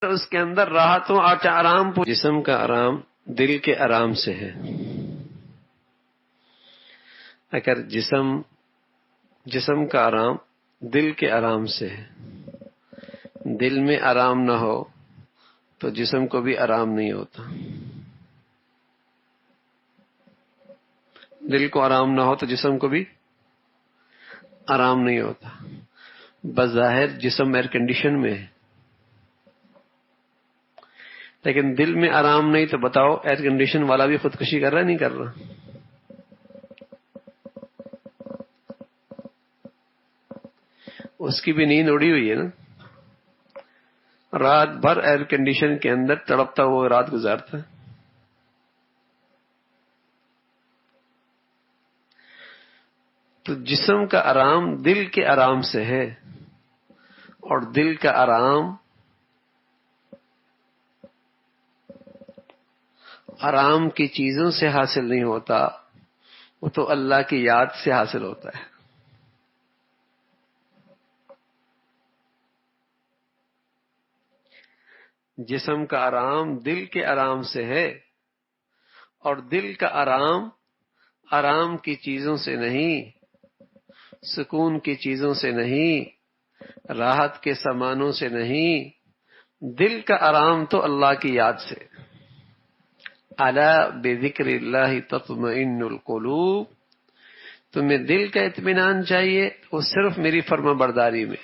اس کے اندر راحتوں آرام. جسم کا آرام دل کے آرام سے ہے. اگر جسم کا آرام دل کے آرام سے ہے، دل میں آرام نہ ہو تو جسم کو بھی آرام نہیں ہوتا. دل کو آرام نہ ہو تو جسم کو بھی آرام نہیں ہوتا. بظاہر جسم ایئر کنڈیشن میں ہے، لیکن دل میں آرام نہیں تو بتاؤ ایئر کنڈیشن والا بھی خودکشی کر رہا ہے نہیں کر رہا؟ اس کی بھی نیند اڑی ہوئی ہے نا. رات بھر ایئر کنڈیشن کے اندر تڑپتا ہوا رات گزارتا ہے. تو جسم کا آرام دل کے آرام سے ہے، اور دل کا آرام کی چیزوں سے حاصل نہیں ہوتا، وہ تو اللہ کی یاد سے حاصل ہوتا ہے. جسم کا آرام دل کے آرام سے ہے، اور دل کا آرام کی چیزوں سے نہیں، سکون کی چیزوں سے نہیں، راحت کے سامانوں سے نہیں. دل کا آرام تو اللہ کی یاد سے. الا بذکر اللہ تطمئن القلوب. تمہیں دل کا اطمینان چاہیے، وہ صرف میری فرما برداری میں،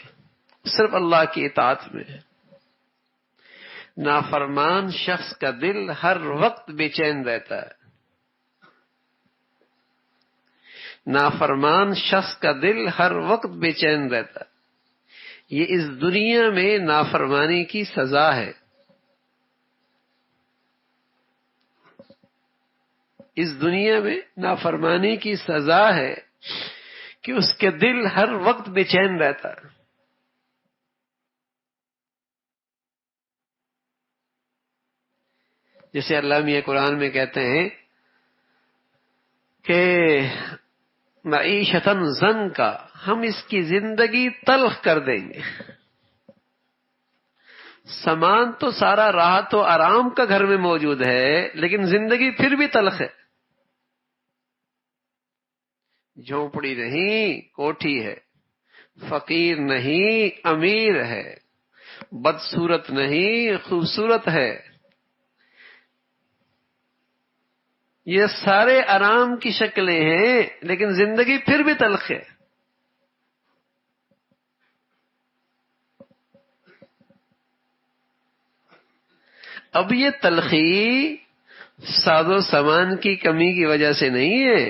صرف اللہ کی اطاعت میں. نافرمان شخص کا دل ہر وقت بے چین رہتا ہے. نافرمان شخص کا دل ہر وقت بے چین رہتا ہے. یہ اس دنیا میں نافرمانی کی سزا ہے. اس دنیا میں نافرمانی کی سزا ہے کہ اس کے دل ہر وقت بے چین رہتا ہے. جیسے اللہ میاں قرآن میں کہتے ہیں کہ معیشتاً زن کا، ہم اس کی زندگی تلخ کر دیں گے. سامان تو سارا راحت و آرام کا گھر میں موجود ہے، لیکن زندگی پھر بھی تلخ ہے. جھونپڑی نہیں کوٹھی ہے، فقیر نہیں امیر ہے، بدصورت نہیں خوبصورت ہے. یہ سارے آرام کی شکلیں ہیں، لیکن زندگی پھر بھی تلخ ہے. اب یہ تلخی ساز و سامان کی کمی کی وجہ سے نہیں ہے،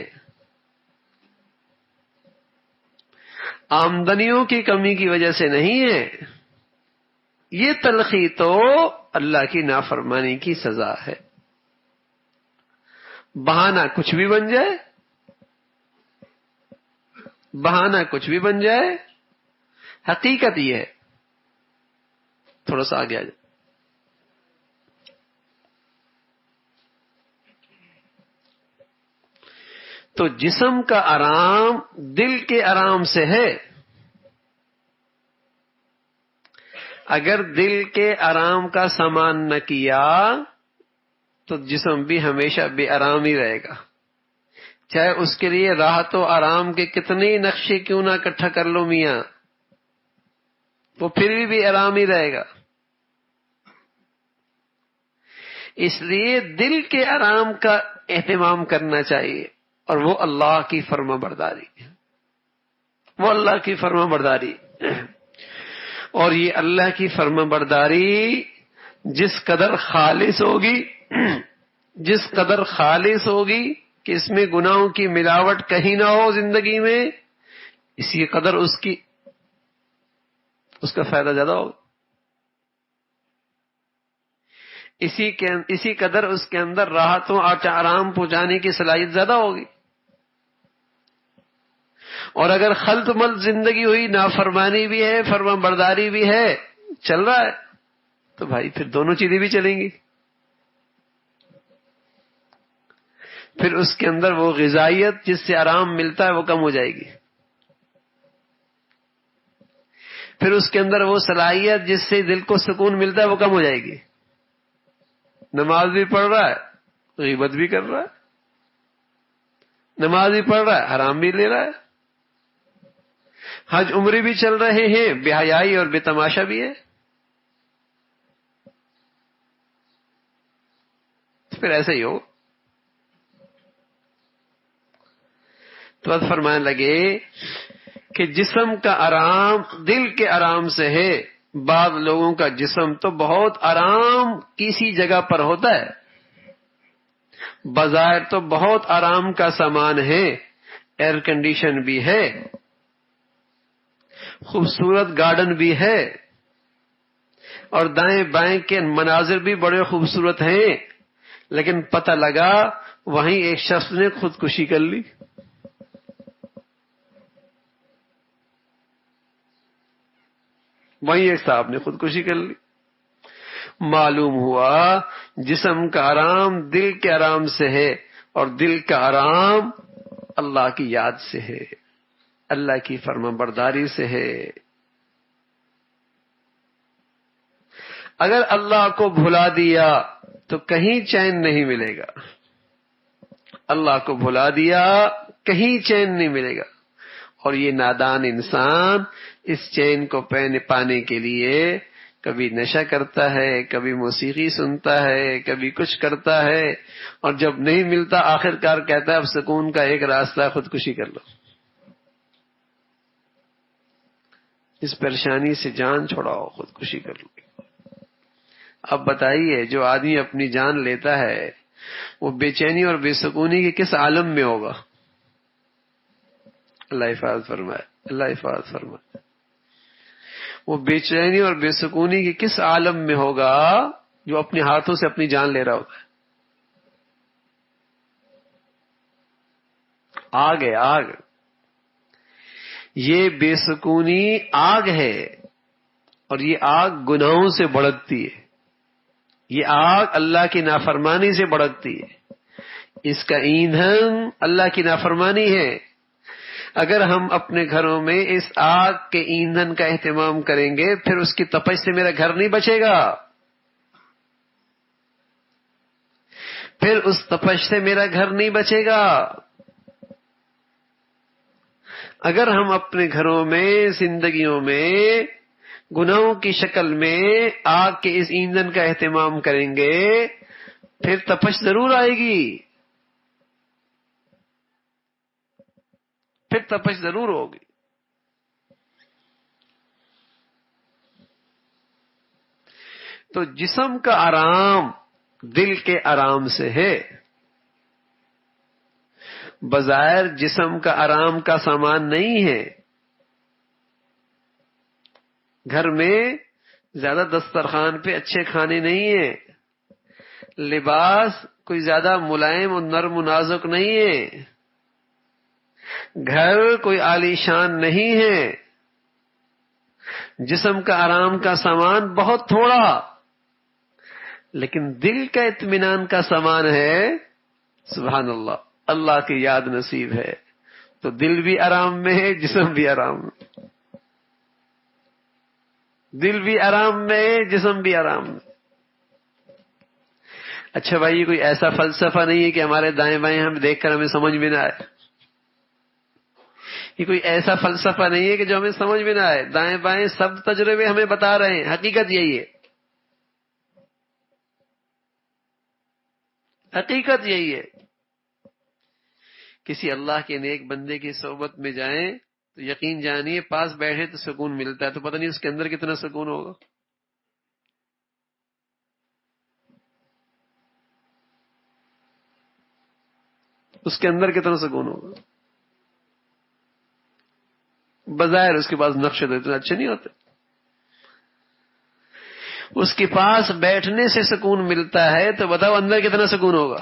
آمدنیوں کی کمی کی وجہ سے نہیں ہے. یہ تلخی تو اللہ کی نافرمانی کی سزا ہے. بہانہ کچھ بھی بن جائے، بہانہ کچھ بھی بن جائے، حقیقت یہ ہے. تھوڑا سا آگے آ جائے. تو جسم کا آرام دل کے آرام سے ہے. اگر دل کے آرام کا سامان نہ کیا تو جسم بھی ہمیشہ بے آرام ہی رہے گا. چاہے اس کے لیے راحت و آرام کے کتنے نقشے کیوں نہ اکٹھا کر لو میاں، وہ پھر بھی بے آرام ہی رہے گا. اس لیے دل کے آرام کا اہتمام کرنا چاہیے، اور وہ اللہ کی فرما برداری، وہ اللہ کی فرما برداری. اور یہ اللہ کی فرما برداری جس قدر خالص ہوگی، جس قدر خالص ہوگی کہ اس میں گناہوں کی ملاوٹ کہیں نہ ہو زندگی میں، اسی قدر اس کا فائدہ زیادہ ہوگا. اسی قدر اس کے اندر راحتوں اور آرام پہنچانے کی صلاحیت زیادہ ہوگی. اور اگر خلط ملط زندگی ہوئی، نافرمانی بھی ہے فرما برداری بھی ہے، چل رہا ہے، تو بھائی پھر دونوں چیزیں بھی چلیں گی. پھر اس کے اندر وہ غذائیت جس سے آرام ملتا ہے وہ کم ہو جائے گی. پھر اس کے اندر وہ صلاحیت جس سے دل کو سکون ملتا ہے وہ کم ہو جائے گی. نماز بھی پڑھ رہا ہے، غیبت بھی کر رہا ہے، نماز بھی پڑھ رہا ہے، حرام بھی لے رہا ہے، حج عمرے بھی چل رہے ہیں، بے حیائی اور بے تماشا بھی ہے. پھر ایسے ہی ہو. تو بس فرمانے لگے کہ جسم کا آرام دل کے آرام سے ہے. بعض لوگوں کا جسم تو بہت آرام کسی جگہ پر ہوتا ہے، بظاہر تو بہت آرام کا سامان ہے، ایئر کنڈیشن بھی ہے، خوبصورت گارڈن بھی ہے، اور دائیں بائیں کے مناظر بھی بڑے خوبصورت ہیں، لیکن پتہ لگا وہیں ایک شخص نے خودکشی کر لی. وہیں ایک صاحب نے خودکشی کر لی. معلوم ہوا جسم کا آرام دل کے آرام سے ہے، اور دل کا آرام اللہ کی یاد سے ہے، اللہ کی فرما برداری سے ہے. اگر اللہ کو بھلا دیا تو کہیں چین نہیں ملے گا. اللہ کو بھلا دیا کہیں چین نہیں ملے گا. اور یہ نادان انسان اس چین کو پانے کے لیے کبھی نشہ کرتا ہے، کبھی موسیقی سنتا ہے، کبھی کچھ کرتا ہے، اور جب نہیں ملتا آخر کار کہتا ہے اب سکون کا ایک راستہ ہے، خودکشی کر لو. اس پریشانی سے جان چھوڑاؤ، خودکشی کر لو. اب بتائیے جو آدمی اپنی جان لیتا ہے وہ بے چینی اور بے سکونی کے کس عالم میں ہوگا؟ اللہ حفاظت فرمائے، اللہ حفاظت فرمائے. وہ بے چینی اور بے سکونی کے کس عالم میں ہوگا جو اپنے ہاتھوں سے اپنی جان لے رہا ہوتا ہے. آگ ہے، آگ. یہ بے سکونی آگ ہے، اور یہ آگ گناہوں سے بھڑکتی ہے. یہ آگ اللہ کی نافرمانی سے بھڑکتی ہے. اس کا ایندھن اللہ کی نافرمانی ہے. اگر ہم اپنے گھروں میں اس آگ کے ایندھن کا اہتمام کریں گے پھر اس کی تپش سے میرا گھر نہیں بچے گا، پھر اس تپش سے میرا گھر نہیں بچے گا. اگر ہم اپنے گھروں میں، زندگیوں میں گناہوں کی شکل میں آگ کے اس ایندھن کا اہتمام کریں گے پھر تپش ضرور آئے گی، پھر تپش ضرور ہوگی. تو جسم کا آرام دل کے آرام سے ہے. بظاہر جسم کا آرام کا سامان نہیں ہے. گھر میں زیادہ دسترخوان پہ اچھے کھانے نہیں ہیں، لباس کوئی زیادہ ملائم اور نرم و نازک نہیں ہے، گھر کوئی عالیشان نہیں ہے، جسم کا آرام کا سامان بہت تھوڑا، لیکن دل کا اطمینان کا سامان ہے. سبحان اللہ، اللہ کی یاد نصیب ہے تو دل بھی آرام میں ہے، جسم بھی آرام میں. دل بھی آرام میں ہے، جسم بھی آرام میں. اچھا بھائی، یہ کوئی ایسا فلسفہ نہیں ہے کہ ہمارے دائیں بائیں ہم دیکھ کر ہمیں سمجھ میں نہ آئے. یہ کوئی ایسا فلسفہ نہیں ہے کہ جو ہمیں سمجھ میں نہ آئے. دائیں بائیں سب تجربے ہمیں بتا رہے ہیں، حقیقت یہی ہے، حقیقت یہی ہے. کسی اللہ کے نیک بندے کی صحبت میں جائیں تو یقین جانیے پاس بیٹھے تو سکون ملتا ہے، تو پتہ نہیں اس کے اندر کتنا سکون ہوگا. اس کے اندر کتنا سکون ہوگا. بظاہر اس کے پاس نقشے تو اتنے اچھے نہیں ہوتے، اس کے پاس بیٹھنے سے سکون ملتا ہے تو بتاؤ اندر کتنا سکون ہوگا.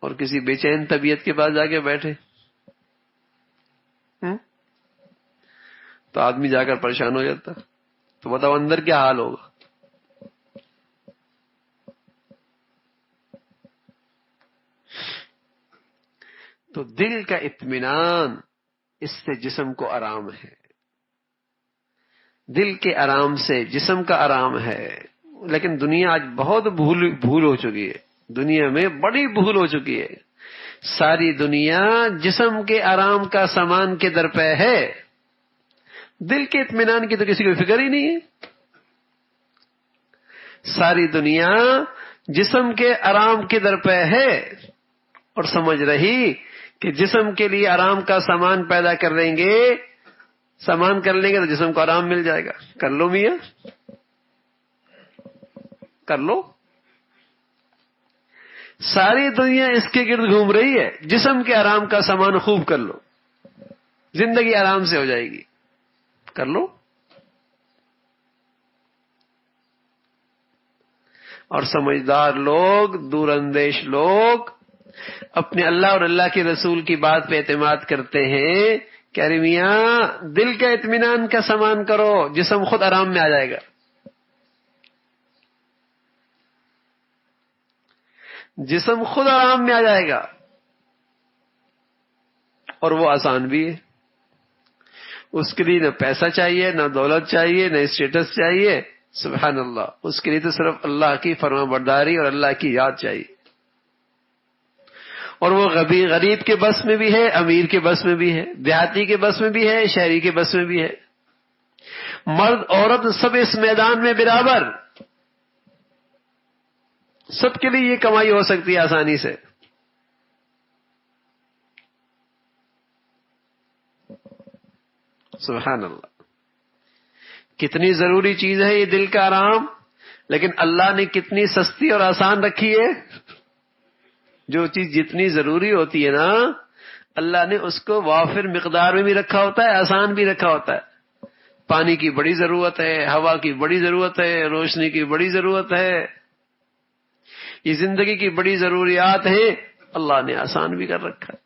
اور کسی بے چین طبیعت کے پاس جا کے بیٹھے تو آدمی جا کر پریشان ہو جاتا، تو بتاؤ اندر کیا حال ہوگا. تو دل کا اطمینان، اس سے جسم کو آرام ہے. دل کے آرام سے جسم کا آرام ہے. لیکن دنیا آج بہت بھول ہو چکی ہے. دنیا میں بڑی بھول ہو چکی ہے. ساری دنیا جسم کے آرام کا سامان کے در پہ ہے. دل کے اطمینان کی تو کسی کو فکر ہی نہیں ہے. ساری دنیا جسم کے آرام کے در پہ ہے اور سمجھ رہی کہ جسم کے لیے آرام کا سامان پیدا کر لیں گے تو جسم کو آرام مل جائے گا. کر لو میاں، کر لو. ساری دنیا اس کے گرد گھوم رہی ہے، جسم کے آرام کا سامان خوب کر لو، زندگی آرام سے ہو جائے گی. کر لو. اور سمجھدار لوگ، دور اندیش لوگ اپنے اللہ اور اللہ کے رسول کی بات پہ اعتماد کرتے ہیں کہ ارے میاں دل کا اطمینان کا سامان کرو، جسم خود آرام میں آ جائے گا. جسم خود آرام میں آ جائے گا. اور وہ آسان بھی ہے. اس کے لیے نہ پیسہ چاہیے، نہ دولت چاہیے، نہ اسٹیٹس چاہیے. سبحان اللہ. اس کے لیے تو صرف اللہ کی فرما برداری اور اللہ کی یاد چاہیے. اور وہ غریب کے بس میں بھی ہے، امیر کے بس میں بھی ہے، دیہاتی کے بس میں بھی ہے، شہری کے بس میں بھی ہے. مرد عورت سب اس میدان میں برابر، سب کے لیے یہ کمائی ہو سکتی ہے آسانی سے. سبحان اللہ. کتنی ضروری چیز ہے یہ دل کا آرام، لیکن اللہ نے کتنی سستی اور آسان رکھی ہے. جو چیز جتنی ضروری ہوتی ہے نا، اللہ نے اس کو وافر مقدار میں بھی رکھا ہوتا ہے، آسان بھی رکھا ہوتا ہے. پانی کی بڑی ضرورت ہے، ہوا کی بڑی ضرورت ہے، روشنی کی بڑی ضرورت ہے. یہ زندگی کی بڑی ضروریات ہیں، اللہ نے آسان بھی کر رکھا ہے.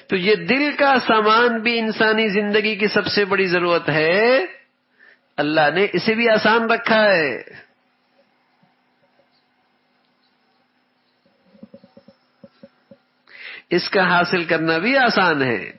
تو یہ دل کا سامان بھی انسانی زندگی کی سب سے بڑی ضرورت ہے، اللہ نے اسے بھی آسان رکھا ہے. اس کا حاصل کرنا بھی آسان ہے.